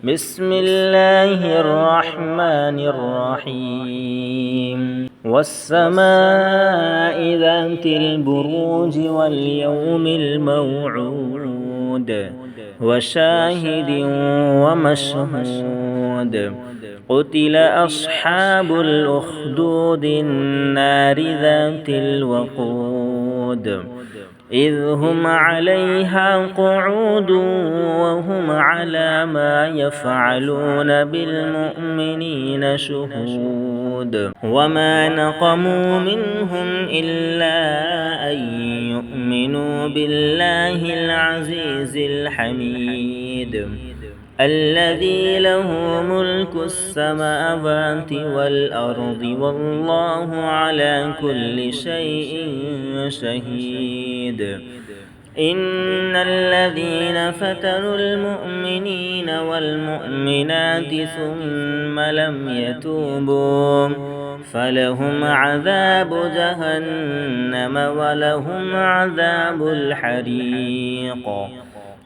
بسم الله الرحمن الرحيم والسماء ذات البروج واليوم الموعود وشاهد ومشهود قتل أصحاب الأخدود النار ذات الوقود إذ هم عليها قعود وهم على ما يفعلون بالمؤمنين شهود وما نقموا منهم إلا أن يؤمنوا بالله العزيز الحميد الذي له ملك السماوات والأرض والله على كل شيء شهيد إن الذين فتنوا المؤمنين والمؤمنات ثم لم يتوبوا فلهم عذاب جهنم ولهم عذاب الحريق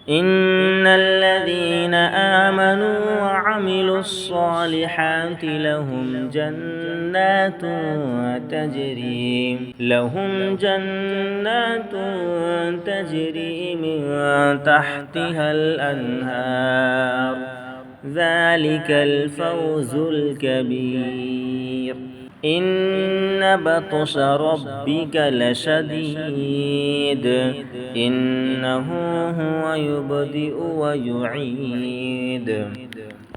إن الذين آمنوا وعملوا الصالحات لهم جنات تجري من تحتها الأنهار ذلك الفوز الكبير إن بطش ربك لشديد إنه هو يبدئ ويعيد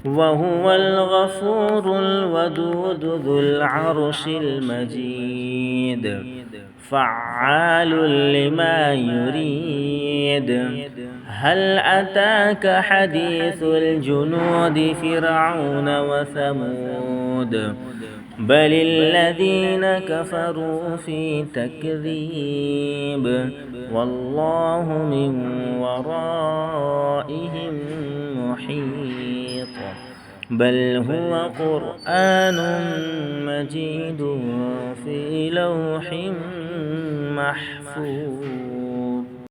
وهو الغفور الودود ذو العرش المجيد فعال لما يريد هل أتاك حديث الجنود فرعون وثمود بل الذين كفروا في تكذيب والله من ورائهم محيط بل هو قرآن مجيد في لوح محفوظ.